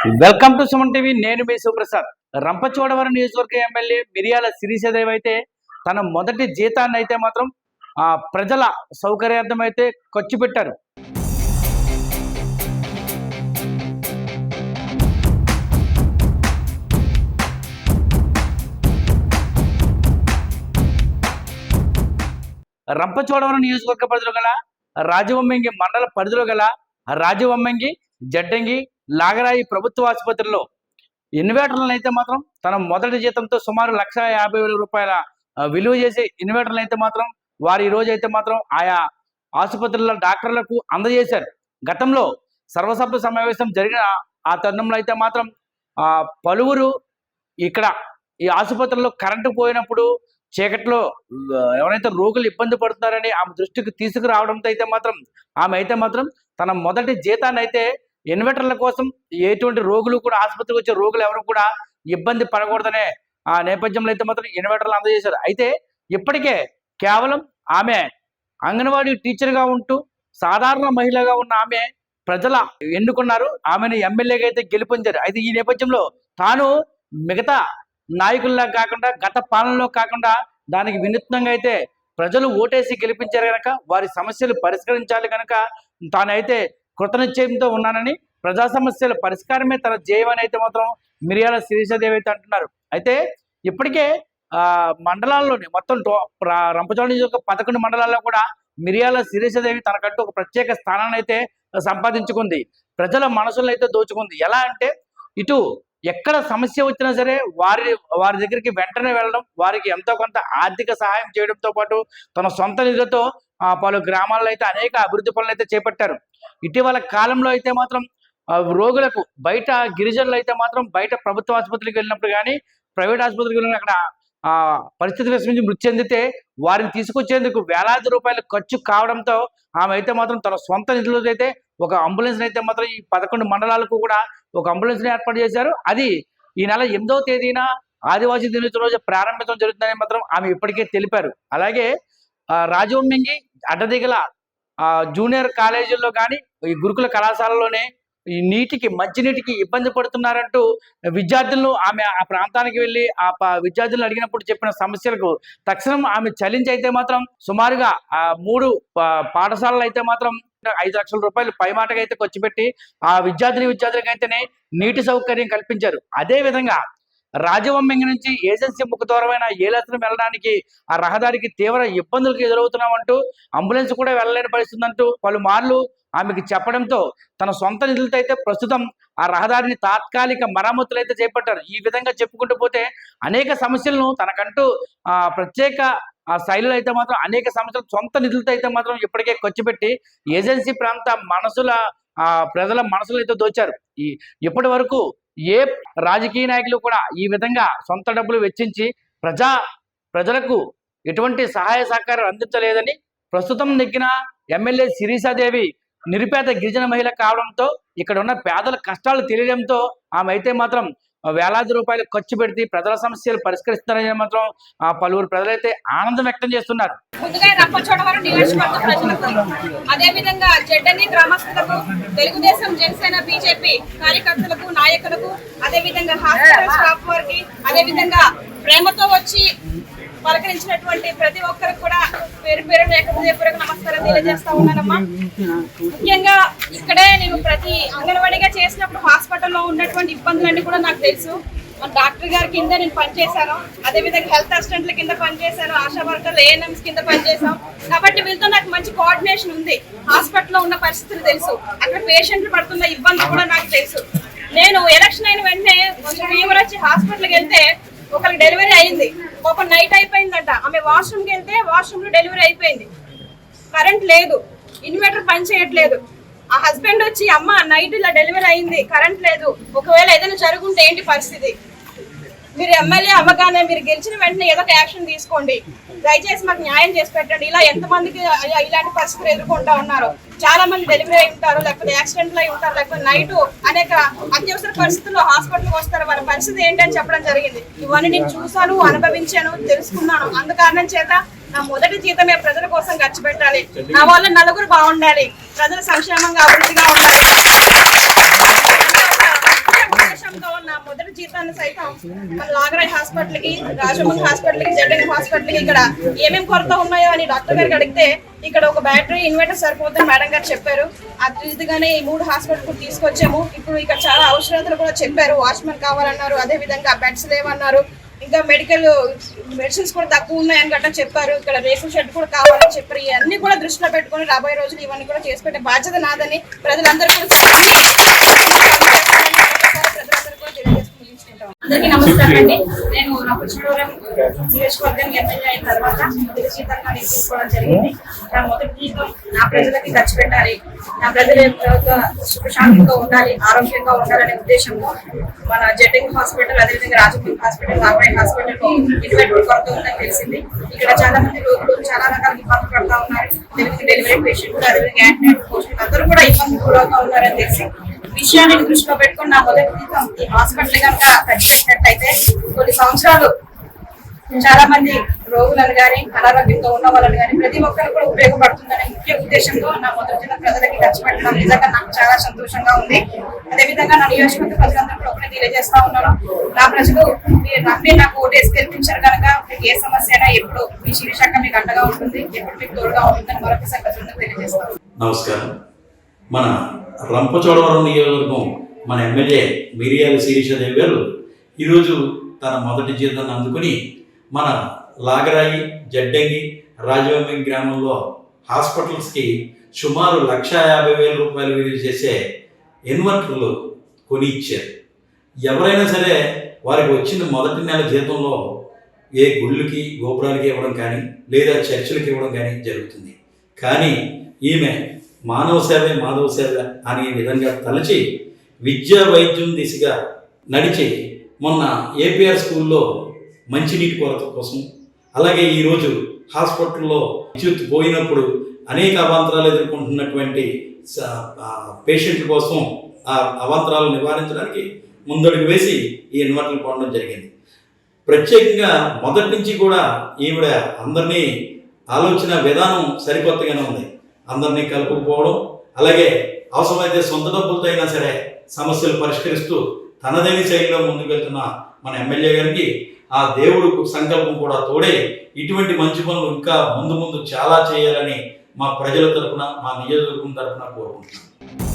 Welcome to Suman TV. నేను మీ సుప్రసాద్. రంపచోడవరం నియోజకవర్గ MLA మిరియాల శిరీషదేవి అయితే తన మొదటి జీతాన్ని అయితే మాత్రం ప్రజల సౌకర్యార్థం అయితే ఖర్చు పెట్టారు. రంపచోడవరం నియోజకవర్గ పరిధిలో గల రాజవొమ్మంగి మండల పరిధిలో గల రాజవొమ్మంగి, జడ్డంగి, లాగరాయి ప్రభుత్వ ఆసుపత్రిలో ఇన్వర్టర్లను అయితే మాత్రం తన మొదటి జీతంతో సుమారు 1,50,000 రూపాయల విలువ చేసే ఇన్వర్టర్లు అయితే మాత్రం వారు ఈ రోజు అయితే మాత్రం ఆయా ఆసుపత్రుల డాక్టర్లకు అందజేశారు. గతంలో సర్వసభ్య సమావేశం జరిగిన ఆ తరుణంలో అయితే మాత్రం పలువురు ఇక్కడ ఈ ఆసుపత్రిలో కరెంటు పోయినప్పుడు చీకట్లో ఎవరైతే రోగులు ఇబ్బంది పడుతున్నారని ఆమె దృష్టికి తీసుకురావడంతో అయితే మాత్రం ఆమె అయితే మాత్రం తన మొదటి జీతాన్ని అయితే ఇన్వర్టర్ల కోసం ఎటువంటి రోగులు కూడా ఆసుపత్రికి వచ్చే రోగులు ఎవరు కూడా ఇబ్బంది పడకూడదనే ఆ నేపథ్యంలో అయితే మాత్రం ఇన్వర్టర్లు అందజేశారు. అయితే ఇప్పటికే కేవలం ఆమె అంగన్వాడీ టీచర్గా ఉంటూ సాధారణ మహిళగా ఉన్న ఆమె ప్రజల ఎన్నుకున్నారు. ఆమెను ఎమ్మెల్యేగా అయితే గెలుపొందారు. అయితే ఈ నేపథ్యంలో తాను మిగతా నాయకుల్లా కాకుండా గత పాలనలో కాకుండా దానికి వినూత్నంగా అయితే ప్రజలు ఓటేసి గెలిపించారు కనుక వారి సమస్యలు పరిష్కరించాలి కనుక తానైతే కృతనిశ్చయంతో ఉన్నానని, ప్రజా సమస్యల పరిష్కారమే తన జయమని అయితే మాత్రం మిరియాల శిరీషదేవి అయితే అంటున్నారు. అయితే ఇప్పటికే మండలాల్లోని మొత్తం రంపచోడవరం నియోజకవర్గ 11 మండలాల్లో కూడా మిరియాల శిరీషదేవి తనకంటూ ఒక ప్రత్యేక స్థానాన్ని అయితే సంపాదించుకుంది. ప్రజల మనసులను అయితే దోచుకుంది. ఎలా అంటే ఇటు ఎక్కడ సమస్య వచ్చినా సరే వారి దగ్గరికి వెంటనే వెళ్ళడం, వారికి ఎంతో కొంత ఆర్థిక సహాయం చేయడంతో పాటు తన సొంత నిధులతో పలు గ్రామాల్లో అయితే అనేక అభివృద్ధి పనులు అయితే చేపట్టారు. ఇటీవల కాలంలో అయితే మాత్రం రోగులకు బయట గిరిజనులు అయితే మాత్రం బయట ప్రభుత్వ ఆసుపత్రికి వెళ్ళినప్పుడు కానీ ప్రైవేట్ ఆసుపత్రికి వెళ్ళిన అక్కడ పరిస్థితి విషమించి మృతి చెందితే వారిని తీసుకొచ్చేందుకు వేలాది రూపాయలు ఖర్చు కావడంతో ఆమె అయితే మాత్రం తన సొంత నిధులతో అయితే ఒక అంబులెన్స్ అయితే మాత్రం ఈ 11 మండలాలకు కూడా ఒక అంబులెన్స్ ఏర్పాటు చేశారు. అది ఈ నెల 8వ తేదీన ఆదివాసీ దినోత్సవం రోజు ప్రారంభించడం జరుగుతుందని మాత్రం ఆమె ఇప్పటికే తెలిపారు. అలాగే రాజవొమ్మంగి అడ్డదిగల జూనియర్ కాలేజీల్లో కానీ ఈ గురుకుల కళాశాలలోనే ఈ మంచినీటికి ఇబ్బంది పడుతున్నారంటూ విద్యార్థులను ఆమె ఆ ప్రాంతానికి వెళ్ళి విద్యార్థులను అడిగినప్పుడు చెప్పిన సమస్యలకు తక్షణం ఆమె చలించి అయితే మాత్రం సుమారుగా 3 పాఠశాలలు అయితే మాత్రం 5 లక్షల రూపాయలు పైమాటగా అయితే ఖర్చు పెట్టి ఆ విద్యార్థులకు అయితేనే నీటి సౌకర్యం కల్పించారు. అదే విధంగా రాజవొమ్మంగి నుంచి ఏజెన్సీ ముఖద్వారమైన ఏలత్రం వెళ్ళడానికి ఆ రహదారికి తీవ్ర ఇబ్బందులకు ఎదురవుతున్నామంటూ అంబులెన్స్ కూడా వెళ్ళలేని పరిస్థితి అంటూ పలుమార్లు ఆమెకి చెప్పడంతో తన సొంత నిధులతో అయితే ప్రస్తుతం ఆ రహదారిని తాత్కాలిక మరమ్మతులు అయితే చేపట్టారు. ఈ విధంగా చెప్పుకుంటూ పోతే అనేక సమస్యలను తనకంటూ ప్రత్యేక శైలిలో అయితే మాత్రం అనేక సమస్యలు సొంత నిధులతో అయితే మాత్రం ఇప్పటికే ఖర్చు పెట్టి ఏజెన్సీ ప్రాంత ప్రజల మనసులు అయితే దోచారు. ఇప్పటి వరకు ఏ రాజకీయ నాయకులు కూడా ఈ విధంగా సొంత డబ్బులు వెచ్చించి ప్రజలకు ఎటువంటి సహాయ సహకారం అందించలేదని, ప్రస్తుతం నెగ్గిన ఎమ్మెల్యే శిరీషదేవి నిరుపేద గిరిజన మహిళ కావడంతో ఇక్కడ ఉన్న పేదల కష్టాలు తెలియడంతో ఆమె అయితే మాత్రం వేలాది రూపాయలు ఖర్చు పెడితే ప్రజల సమస్యలు పరిష్కరిస్తారని మాత్రం పలువురు ప్రజలైతే ఆనందం వ్యక్తం చేస్తున్నారు. ముందుగా రంపచోడవరం నియోజకవర్గ ప్రజలకు, అదేవిధంగా జడ్డంగి గ్రామస్తులకు, తెలుగుదేశం, జనసేన, బీజేపీ కార్యకర్తలకు, నాయకులకు, అదేవిధంగా హాస్పిటల్ స్టాఫ్ వారికి, అదేవిధంగా ప్రేమతో వచ్చి పలకరించినటువంటి ప్రతి ఒక్కరికి కూడా పేరు పేరు హృదయపూర్వక నమస్కారం తెలియజేస్తా ఉన్నానమ్మా. ముఖ్యంగా ఇక్కడే నేను ప్రతి అంగన్వాడీగా చేసినప్పుడు హాస్పిటల్లో ఉన్నటువంటి ఇబ్బందులన్నీ కూడా నాకు తెలుసు. డాక్టర్ గారి కింద నేను పనిచేశాను, అదేవిధంగా హెల్త్ అసిస్టెంట్ల కింద పనిచేశాను, ఆశా వర్కర్లు, ఏఎన్ఎంస్ కింద పనిచేశాం. కాబట్టి వీళ్ళతో నాకు మంచి కోఆర్డినేషన్ ఉంది. హాస్పిటల్లో ఉన్న పరిస్థితులు తెలుసు, అక్కడ పేషెంట్లు పడుతున్న ఇబ్బందులు కూడా నాకు తెలుసు. నేను ఎలక్షన్ అయిన వెంటనే కొంచెం ఫీవర్ వచ్చి హాస్పిటల్కి వెళ్తే ఒకరికి డెలివరీ అయింది. ఒక నైట్ అయిపోయిందంట. ఆమె వాష్రూమ్కి వెళ్తే వాష్రూమ్లో డెలివరీ అయిపోయింది. కరెంట్ లేదు, ఇన్వర్టర్ పని చేయట్లేదు. ఆ హస్బెండ్ వచ్చి అమ్మ నైట్ ఇలా డెలివరీ అయింది, కరెంట్ లేదు, ఒకవేళ ఏదైనా జరుగుంటే ఏంటి పరిస్థితి, మీరు ఎమ్మెల్యే అవ్వగానే మీరు గెలిచిన వెంటనే ఏదో ఒక యాక్షన్ తీసుకోండి, దయచేసి మాకు న్యాయం చేసి పెట్టండి. ఇలా ఎంతమందికి ఇలాంటి పరిస్థితులు ఎదుర్కొంటా ఉన్నారు. చాలా మంది డెలివరీ అయి ఉంటారు, లేకపోతే యాక్సిడెంట్లు అయి ఉంటారు, లేకపోతే నైట్ అనేక అత్యవసర పరిస్థితుల్లో హాస్పిటల్కి వస్తారు. వాళ్ళ పరిస్థితి ఏంటని చెప్పడం జరిగింది. ఇవన్నీ నేను చూశాను, అనుభవించాను, తెలుసుకున్నాను. అందుకారణం చేత నా మొదటి జీతమే ప్రజల కోసం ఖర్చు పెట్టాలి. నా వల్ల నలుగురు బాగుండాలి, ప్రజల సంక్షేమంగా అభివృద్ధిగా ఉండాలి. సంవత్సరంతో నా మొదటి జీతాన్ని సైతం మన లాగరాయ్ హాస్పిటల్కి, రాజమండ్రి హాస్పిటల్కి, జడ్ఎన్ హాస్పిటల్కి ఇక్కడ ఏమేమి కొరత ఉన్నాయో అని డాక్టర్ గారికి అడిగితే ఇక్కడ ఒక బ్యాటరీ ఇన్వర్టర్ సరిపోతుందని మేడం గారు చెప్పారు. అదిగానే ఈ 3 హాస్పిటల్ తీసుకొచ్చాము. ఇప్పుడు ఇక్కడ చాలా అవసరాలు కూడా చెప్పారు. వాచ్మెన్ కావాలన్నారు, అదే విధంగా బెడ్స్ లేవన్నారు, ఇంకా మెడిసిన్స్ కూడా తక్కువ ఉన్నాయని గట్రా చెప్పారు. ఇక్కడ రేకుల షెడ్ కూడా కావాలని చెప్పారు. ఇవన్నీ కూడా దృష్టిలో పెట్టుకొని రాబోయే రోజులు ఇవన్నీ కూడా చేసి పెట్టే బాధ్యత నాదని ప్రజలందరూ కూడా అందరికీ నమస్కారం అండి. నేను రంపచోడవరం నియోజకవర్గం ఎమ్మెల్యే అయిన తర్వాత మొదటి జీతంగా నేను తీసుకోవడం జరిగింది. నా మొదటి జీతం నా ప్రజలకి ఖర్చు పెట్టాలి, నా ప్రజల యొక్క సుఖశాంతిగా ఉండాలి, ఆరోగ్యంగా ఉండాలనే ఉద్దేశంతో మన జడ్ఎన్ హాస్పిటల్, అదేవిధంగా రాజమండ్రి హాస్పిటల్, లాగరాయ్ హాస్పిటల్ ఇన్వెంటరీ కొరత ఉందని తెలిసింది. ఇక్కడ చాలా మంది రోగులు చాలా రకాల ఇబ్బందులు పడుతూ ఉన్నారు. అదేవిధంగా డెలివరీ పేషెంట్లు, అదేవిధంగా యాంటీబయాటిక్ పోషకులు అందరూ కూడా ఇబ్బందులు గురవుతూ ఉన్నారని తెలిసి విషయాన్ని దృష్టిలో పెట్టుకుని నా మొదటి జీతం ఈ హాస్పిటల్ కనుక ఖర్చుపెట్టినట్టయితే కొన్ని సంవత్సరాలు చాలా మంది రోగులను కానీ అనారోగ్యంతో ఉన్న వాళ్ళని కానీ ప్రతి ఒక్కరు కూడా ఉపయోగపడుతుందనే ముఖ్య ఉద్దేశంతో నా మొదటి జీతం ప్రజలకి ఖర్చు పెట్టడం నిజంగా నాకు చాలా సంతోషంగా ఉంది. అదేవిధంగా నా నియోజకవర్గ ప్రజలందరూ కూడా ఒకటి తెలియజేస్తా ఉన్నాను. నా ప్రజలు మీరు నమ్మి నాకు ఓటేసి గెలిపించారు కనుక మీకు ఏ సమస్య అయినా ఎప్పుడు మీ శిరీషాఖ మీకు అండగా ఉంటుంది, ఎప్పుడు మీకు తోడుగా ఉంటుందని మరొకసారి ప్రజలందరూ తెలియజేస్తాను. నమస్కారం. మన రంపచోడవరం నియోజకవర్గం మన ఎమ్మెల్యే మిరియాల శిరీషాదేవి గారు ఈరోజు తన మొదటి జీతాన్ని అందుకుని మన లాగరాయి, జడ్డంగి, రాజవంగి గ్రామంలో హాస్పిటల్స్కి సుమారు 1,50,000 రూపాయలు విలువ చేసే ఇన్వర్టర్లు కొని ఇచ్చారు. ఎవరైనా సరే వారికి వచ్చిన మొదటి నెల జీతంలో ఏ గుళ్ళకి, గోపురాలకి ఇవ్వడం కానీ లేదా చర్చిలకి ఇవ్వడం కానీ జరుగుతుంది. కానీ ఈమె మానవ సేవే మాధవ సేవ అనే విధంగా తలచి విద్యా వైద్యం దిశగా నడిచి మొన్న ఏపీఆర్ స్కూల్లో మంచినీటి కొరత కోసం, అలాగే ఈరోజు హాస్పిటల్లో విద్యుత్ పోయినప్పుడు అనేక అవాంతరాలు ఎదుర్కొంటున్నటువంటి పేషెంట్ల కోసం ఆ అవాంతరాలు నివారించడానికి ముందడుగు వేసి ఈ ఇన్వర్టర్లు కొనడం జరిగింది. ప్రత్యేకంగా మొదటి నుంచి కూడా ఈవిడ అందరినీ ఆలోచన విధానం సరికొత్తగానే ఉంది. అందరినీ కలుపుకుపోవడం, అలాగే అవసరమైతే సొంత డబ్బులతో అయినా సరే సమస్యలు పరిష్కరిస్తూ తనదైన శైలిలో ముందుకు వెళ్తున్న మన ఎమ్మెల్యే గారికి ఆ దేవుడు సంకల్పం కూడా తోడే ఇటువంటి మంచి పనులు ఇంకా ముందు చాలా చేయాలని మా ప్రజల తరపున, మా నియోజకవర్గం తరపున కోరుకుంటున్నాను.